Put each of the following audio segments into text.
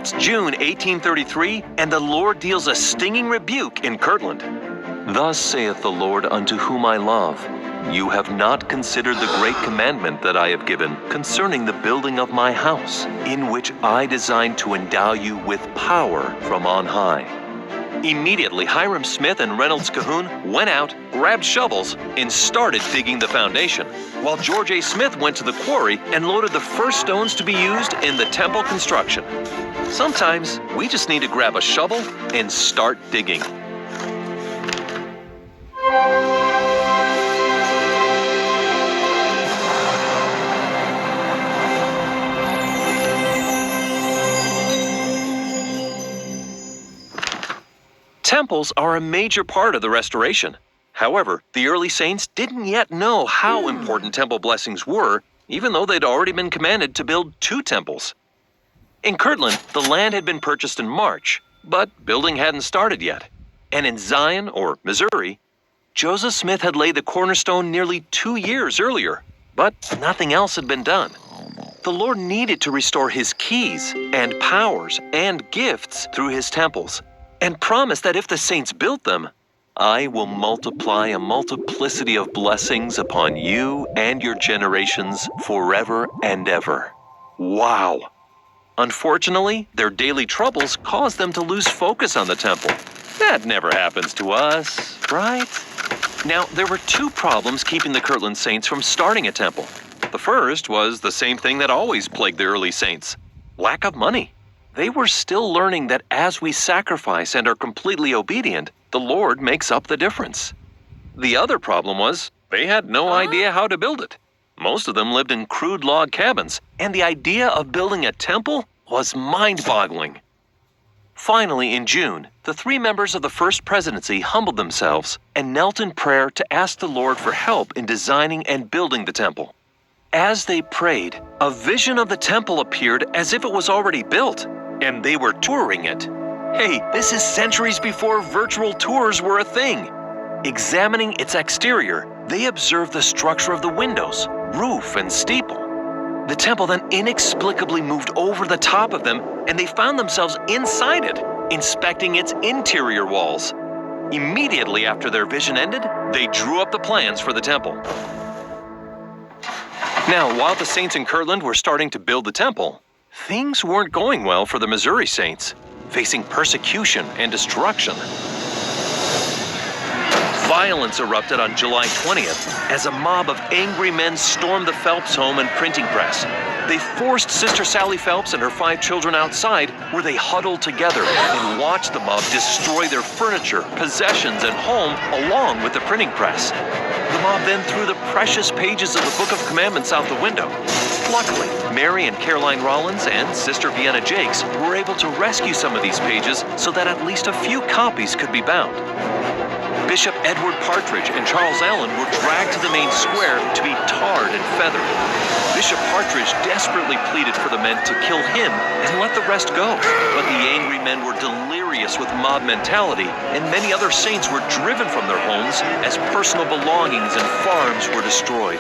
It's June 1833, and the Lord deals a stinging rebuke in Kirtland. Thus saith the Lord unto whom I love, you have not considered the great commandment that I have given concerning the building of my house, in which I designed to endow you with power from on high. Immediately, Hiram Smith and Reynolds Cahoon went out, grabbed shovels, and started digging the foundation, while George A. Smith went to the quarry and loaded the first stones to be used in the temple construction. Sometimes we just need to grab a shovel and start digging. Temples are a major part of the restoration. However, the early saints didn't yet know how important temple blessings were, even though they'd already been commanded to build 2 temples. In Kirtland, the land had been purchased in March, but building hadn't started yet. And in Zion, or Missouri, Joseph Smith had laid the cornerstone nearly 2 years earlier, but nothing else had been done. The Lord needed to restore his keys and powers and gifts through his temples, and promised that if the saints built them, I will multiply a multiplicity of blessings upon you and your generations forever and ever. Wow! Unfortunately, their daily troubles caused them to lose focus on the temple. That never happens to us, right? Now, there were 2 problems keeping the Kirtland saints from starting a temple. The first was the same thing that always plagued the early saints: lack of money. They were still learning that as we sacrifice and are completely obedient, the Lord makes up the difference. The other problem was they had no idea how to build it. Most of them lived in crude log cabins, and the idea of building a temple was mind-boggling. Finally, in June, the 3 members of the First Presidency humbled themselves and knelt in prayer to ask the Lord for help in designing and building the temple. As they prayed, a vision of the temple appeared as if it was already built, and they were touring it. Hey, this is centuries before virtual tours were a thing. Examining its exterior, they observed the structure of the windows, roof, and steeple. The temple then inexplicably moved over the top of them, and they found themselves inside it, inspecting its interior walls. Immediately after their vision ended, they drew up the plans for the temple. Now, while the saints in Kirtland were starting to build the temple, things weren't going well for the Missouri saints, facing persecution and destruction. Violence erupted on July 20th as a mob of angry men stormed the Phelps home and printing press. They forced Sister Sally Phelps and her 5 children outside, where they huddled together and watched the mob destroy their furniture, possessions, and home along with the printing press. The mob then threw the precious pages of the Book of Commandments out the window. Luckily, Mary and Caroline Rollins and Sister Vienna Jakes were able to rescue some of these pages so that at least a few copies could be bound. Bishop Edward Partridge and Charles Allen were dragged to the main square to be tarred and feathered. Bishop Partridge desperately pleaded for the men to kill him and let the rest go, but the angry men were delirious with mob mentality, and many other saints were driven from their homes as personal belongings and farms were destroyed.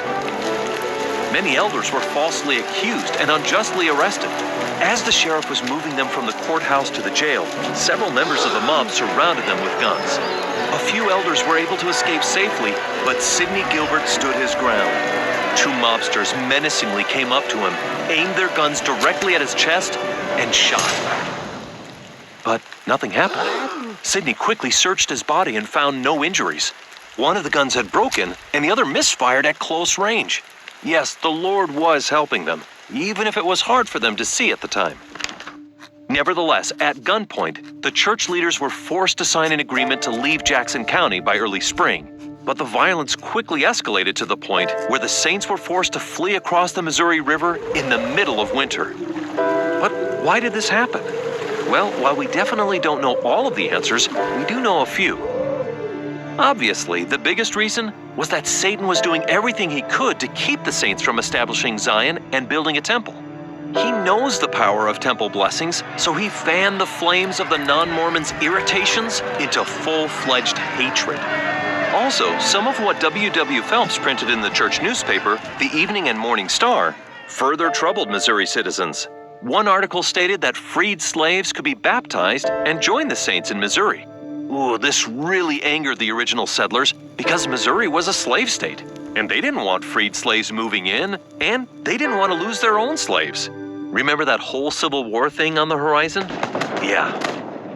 Many elders were falsely accused and unjustly arrested. As the sheriff was moving them from the courthouse to the jail, several members of the mob surrounded them with guns. A few elders were able to escape safely, but Sidney Gilbert stood his ground. 2 mobsters menacingly came up to him, aimed their guns directly at his chest, and shot him. But nothing happened. Sidney quickly searched his body and found no injuries. One of the guns had broken, and the other misfired at close range. Yes, the Lord was helping them, even if it was hard for them to see at the time. Nevertheless, at gunpoint, the church leaders were forced to sign an agreement to leave Jackson County by early spring. But the violence quickly escalated to the point where the saints were forced to flee across the Missouri River in the middle of winter. But why did this happen? Well, while we definitely don't know all of the answers, we do know a few. Obviously, the biggest reason was that Satan was doing everything he could to keep the saints from establishing Zion and building a temple. He knows the power of temple blessings, so he fanned the flames of the non-Mormons' irritations into full-fledged hatred. Also, some of what W. Phelps printed in the church newspaper, the Evening and Morning Star, further troubled Missouri citizens. One article stated that freed slaves could be baptized and join the saints in Missouri. Ooh, this really angered the original settlers because Missouri was a slave state, and they didn't want freed slaves moving in, and they didn't want to lose their own slaves. Remember that whole Civil War thing on the horizon? Yeah.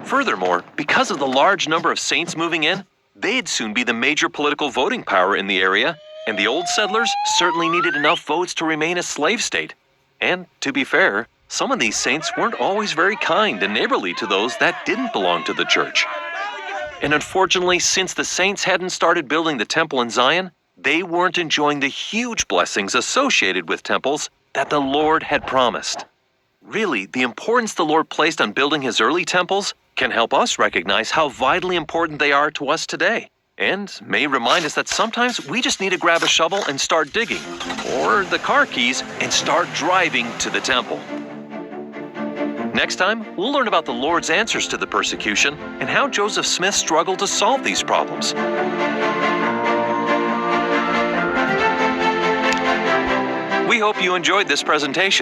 Furthermore, because of the large number of saints moving in, they'd soon be the major political voting power in the area, and the old settlers certainly needed enough votes to remain a slave state. And to be fair, some of these saints weren't always very kind and neighborly to those that didn't belong to the church. And unfortunately, since the saints hadn't started building the temple in Zion, they weren't enjoying the huge blessings associated with temples that the Lord had promised. Really, the importance the Lord placed on building his early temples can help us recognize how vitally important they are to us today, and may remind us that sometimes we just need to grab a shovel and start digging, or the car keys and start driving to the temple. Next time, we'll learn about the Lord's answers to the persecution and how Joseph Smith struggled to solve these problems. We hope you enjoyed this presentation.